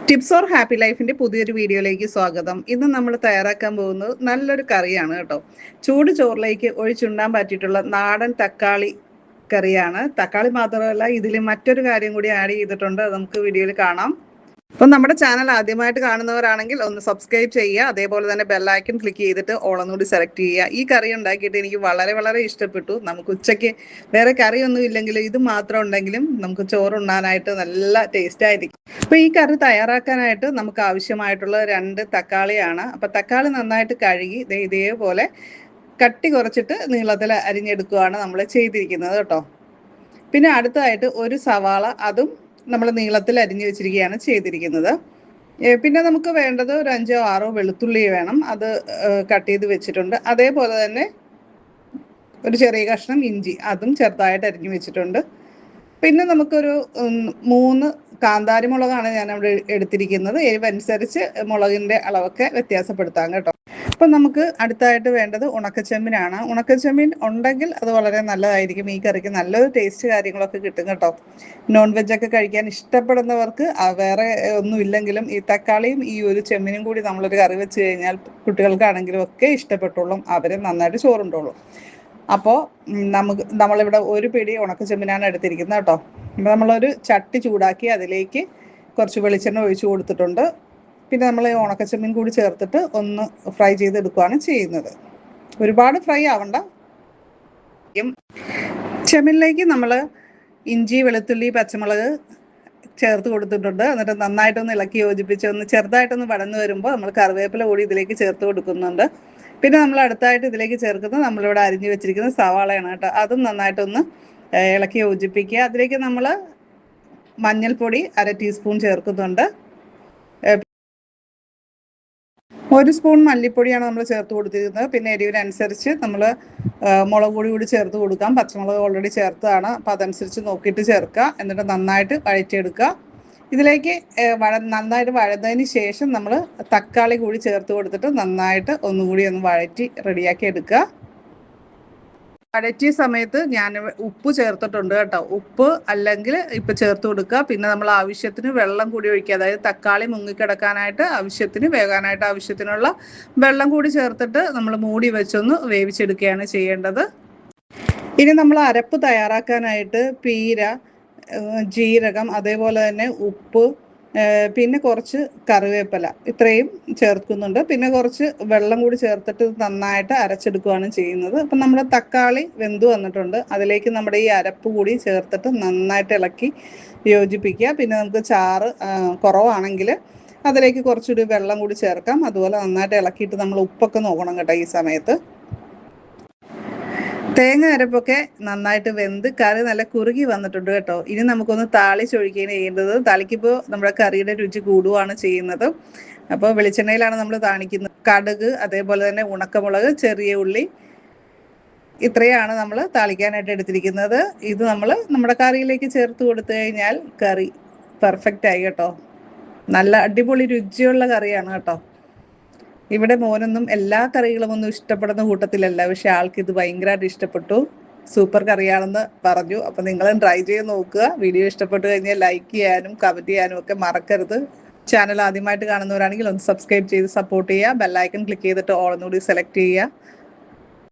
Tips or happy ലൈഫിന്റെ പുതിയൊരു വീഡിയോയിലേക്ക് സ്വാഗതം. ഇന്ന് നമ്മൾ തയ്യാറാക്കാൻ പോകുന്നത് നല്ലൊരു കറിയാണ് കേട്ടോ. ചൂട് ചോറിലേക്ക് ഒഴിച്ചുണ്ണാൻ പറ്റിയിട്ടുള്ള നാടൻ തക്കാളി കറിയാണ്. തക്കാളി മാത്രമല്ല, ഇതിൽ മറ്റൊരു കാര്യം കൂടി ആഡ് ചെയ്തിട്ടുണ്ട്. അത് നമുക്ക് വീഡിയോയിൽ കാണാം. അപ്പം നമ്മുടെ ചാനൽ ആദ്യമായിട്ട് കാണുന്നവരാണെങ്കിൽ ഒന്ന് സബ്സ്ക്രൈബ് ചെയ്യുക. അതേപോലെ തന്നെ ബെല്ലൈക്കൺ ക്ലിക്ക് ചെയ്തിട്ട് ഓളൊന്നുകൂടി സെലക്ട് ചെയ്യുക. ഈ കറി ഉണ്ടാക്കിയിട്ട് എനിക്ക് വളരെ വളരെ ഇഷ്ടപ്പെട്ടു. നമുക്ക് ഉച്ചയ്ക്ക് വേറെ കറിയൊന്നും ഇല്ലെങ്കിലും ഇത് മാത്രം ഉണ്ടെങ്കിലും നമുക്ക് ചോറുണ്ണാനായിട്ട് നല്ല ടേസ്റ്റ് ആയിരിക്കും. അപ്പോൾ ഈ കറി തയ്യാറാക്കാനായിട്ട് നമുക്ക് ആവശ്യമായിട്ടുള്ള 2 തക്കാളിയാണ്. അപ്പോൾ തക്കാളി നന്നായിട്ട് കഴുകി ഇതേപോലെ കട്ടി കുറച്ചിട്ട് നീളത്തിൽ അരിഞ്ഞെടുക്കുകയാണ് നമ്മൾ ചെയ്തിരിക്കുന്നത് കേട്ടോ. പിന്നെ അടുത്തതായിട്ട് ഒരു സവാള, അതും നമ്മൾ നീളത്തിൽ അരിഞ്ഞു വെച്ചിരിക്കുകയാണ് ചെയ്തിരിക്കുന്നത്. പിന്നെ നമുക്ക് വേണ്ടത് ഒരു 5-6 വെളുത്തുള്ളി വേണം. അത് കട്ട് ചെയ്ത് വെച്ചിട്ടുണ്ട്. അതേപോലെ തന്നെ ഒരു ചെറിയ കഷ്ണം ഇഞ്ചി, അതും ചെറുതായിട്ട് അരിഞ്ഞു വെച്ചിട്ടുണ്ട്. പിന്നെ നമുക്കൊരു 3 കാന്താരി മുളകാണ് ഞാനവിടെ എടുത്തിരിക്കുന്നത്. എരിവനുസരിച്ച് മുളകിൻ്റെ അളവൊക്കെ വ്യത്യാസപ്പെടുത്താം കേട്ടോ. അപ്പം നമുക്ക് അടുത്തായിട്ട് വേണ്ടത് ഉണക്കച്ചെമ്മീനാണ്. ഉണക്കച്ചെമ്മീൻ ഉണ്ടെങ്കിൽ അത് വളരെ നല്ലതായിരിക്കും. ഈ കറിക്ക് നല്ലൊരു ടേസ്റ്റ് കാര്യങ്ങളൊക്കെ കിട്ടും കേട്ടോ. നോൺ വെജൊക്കെ കഴിക്കാൻ ഇഷ്ടപ്പെടുന്നവർക്ക് വേറെ ഒന്നും ഇല്ലെങ്കിലും ഈ തക്കാളിയും ഈ ഒരു ചെമ്മീനും കൂടി നമ്മളൊരു കറി വെച്ച് കഴിഞ്ഞാൽ കുട്ടികൾക്കാണെങ്കിലും ഒക്കെ ഇഷ്ടപ്പെട്ടുള്ളൂ. അവരെ നന്നായിട്ട് ചോറുണ്ടോളും. അപ്പോൾ നമ്മളിവിടെ ഒരു പിടി ഉണക്കച്ചെമ്മീനാണ് എടുത്തിരിക്കുന്നത് കേട്ടോ. അപ്പോൾ നമ്മളൊരു ചട്ടി ചൂടാക്കി അതിലേക്ക് കുറച്ച് വെളിച്ചെണ്ണ ഒഴിച്ചു കൊടുത്തിട്ടുണ്ട്. പിന്നെ നമ്മൾ ഉണക്കച്ചെമ്മീൻ കൂടി ചേർത്തിട്ട് ഒന്ന് ഫ്രൈ ചെയ്തെടുക്കുകയാണ് ചെയ്യുന്നത്. ഒരുപാട് ഫ്രൈ ആവണ്ട. ചെമ്മീനിലേക്ക് നമ്മൾ ഇഞ്ചി, വെളുത്തുള്ളി, പച്ചമുളക് ചേർത്ത് കൊടുത്തിട്ടുണ്ട്. എന്നിട്ട് നന്നായിട്ടൊന്ന് ഇളക്കി യോജിപ്പിച്ച് ഒന്ന് ചെറുതായിട്ടൊന്ന് വഴന്നു വരുമ്പോൾ നമ്മൾ കറിവേപ്പില കൂടി ഇതിലേക്ക് ചേർത്ത് കൊടുക്കുന്നുണ്ട്. പിന്നെ നമ്മൾ അടുത്തായിട്ട് ഇതിലേക്ക് ചേർക്കുന്നത് നമ്മളിവിടെ അരിഞ്ഞു വെച്ചിരിക്കുന്ന സവാളയാണ് കേട്ടോ. അതും നന്നായിട്ടൊന്ന് ഇളക്കി യോജിപ്പിക്കുക. അതിലേക്ക് നമ്മൾ മഞ്ഞൾപ്പൊടി 1/2 ടീസ്പൂൺ ചേർക്കുന്നുണ്ട്. 1 സ്പൂൺ മല്ലിപ്പൊടിയാണ് നമ്മൾ ചേർത്ത് കൊടുത്തിരിക്കുന്നത്. പിന്നെ എരിവിനനുസരിച്ച് നമ്മൾ മുളക് പൊടി കൂടി ചേർത്ത് കൊടുക്കാം. പച്ചമുളക് ഓൾറെഡി ചേർത്തതാണ്, അപ്പോൾ അതനുസരിച്ച് നോക്കിയിട്ട് ചേർക്കുക. എന്നിട്ട് നന്നായിട്ട് വഴറ്റിയെടുക്കുക. ഇതിലേക്ക് നന്നായിട്ട് വഴന്നതിന് ശേഷം നമ്മൾ തക്കാളി കൂടി ചേർത്ത് കൊടുത്തിട്ട് നന്നായിട്ട് ഒന്നുകൂടി ഒന്ന് വഴറ്റി റെഡിയാക്കി എടുക്കുക. വഴറ്റിയ സമയത്ത് ഞാൻ ഉപ്പ് ചേർത്തിട്ടുണ്ട് കേട്ടോ. ഉപ്പ് അല്ലെങ്കിൽ ഇപ്പം ചേർത്ത് കൊടുക്കുക. പിന്നെ നമ്മൾ ആവശ്യത്തിന് വെള്ളം കൂടി ഒഴിക്കുക. അതായത് തക്കാളി മുങ്ങിക്കിടക്കാനായിട്ട് ആവശ്യത്തിന്, വേകാനായിട്ട് ആവശ്യത്തിനുള്ള വെള്ളം കൂടി ചേർത്തിട്ട് നമ്മൾ മൂടി വെച്ചൊന്ന് വേവിച്ചെടുക്കുകയാണ് ചെയ്യേണ്ടത്. ഇനി നമ്മൾ അരപ്പ് തയ്യാറാക്കാനായിട്ട് പീര, ജീരകം, അതേപോലെ തന്നെ ഉപ്പ്, പിന്നെ കുറച്ച് കറിവേപ്പില, ഇത്രയും ചേർക്കുന്നുണ്ട്. പിന്നെ കുറച്ച് വെള്ളം കൂടി ചേർത്തിട്ട് നന്നായിട്ട് അരച്ചെടുക്കുകയാണ് ചെയ്യുന്നത്. അപ്പം നമ്മുടെ തക്കാളി വെന്ത് വന്നിട്ടുണ്ട്. അതിലേക്ക് നമ്മുടെ ഈ അരപ്പ് കൂടി ചേർത്തിട്ട് നന്നായിട്ട് ഇളക്കി യോജിപ്പിക്കുക. പിന്നെ നമുക്ക് ചാറ് കുറവാണെങ്കിൽ അതിലേക്ക് കുറച്ചുകൂടി വെള്ളം കൂടി ചേർക്കാം. അതുപോലെ നന്നായിട്ട് ഇളക്കിയിട്ട് നമ്മൾ ഉപ്പൊക്കെ നോക്കണം കേട്ടോ ഈ സമയത്ത്. തേങ്ങ അരപ്പൊക്കെ നന്നായിട്ട് വെന്ത് കറി നല്ല കുറുകി വന്നിട്ടുണ്ട് കേട്ടോ. ഇനി നമുക്കൊന്ന് താളിച്ചൊഴിക്കുകയാണ് ചെയ്യേണ്ടത്. താളിക്കുമ്പോൾ നമ്മുടെ കറിയുടെ രുചി കൂടുകയാണ് ചെയ്യുന്നത്. അപ്പോൾ വെളിച്ചെണ്ണയിലാണ് നമ്മൾ താളിക്കുന്നത്. കടുക്, അതേപോലെ തന്നെ ഉണക്കമുളക്, ചെറിയ ഉള്ളി, ഇത്രയാണ് നമ്മൾ താളിക്കാനായിട്ട് എടുത്തിരിക്കുന്നത്. ഇത് നമ്മൾ നമ്മുടെ കറിയിലേക്ക് ചേർത്ത് കൊടുത്തു കഴിഞ്ഞാൽ കറി പെർഫെക്റ്റ് ആയി കേട്ടോ. നല്ല അടിപൊളി രുചിയുള്ള കറിയാണ് കേട്ടോ. ഇവിടെ മോനൊന്നും എല്ലാ കറികളും ഒന്നും ഇഷ്ടപ്പെടുന്ന കൂട്ടത്തിലല്ല, പക്ഷെ ആൾക്ക് ഇത് ഭയങ്കരമായിട്ട് ഇഷ്ടപ്പെട്ടു. സൂപ്പർ കറിയാണെന്ന് പറഞ്ഞു. അപ്പം നിങ്ങളും ട്രൈ ചെയ്ത് നോക്കുക. വീഡിയോ ഇഷ്ടപ്പെട്ടു കഴിഞ്ഞാൽ ലൈക്ക് ചെയ്യാനും കമൻറ്റ് ചെയ്യാനും ഒക്കെ മറക്കരുത്. ചാനൽ ആദ്യമായിട്ട് കാണുന്നവരാണെങ്കിൽ ഒന്ന് സബ്സ്ക്രൈബ് ചെയ്ത് സപ്പോർട്ട് ചെയ്യുക. ബെല്ലൈക്കൺ ക്ലിക്ക് ചെയ്തിട്ട് ഓൾ ഒന്നുകൂടി സെലക്ട് ചെയ്യുക.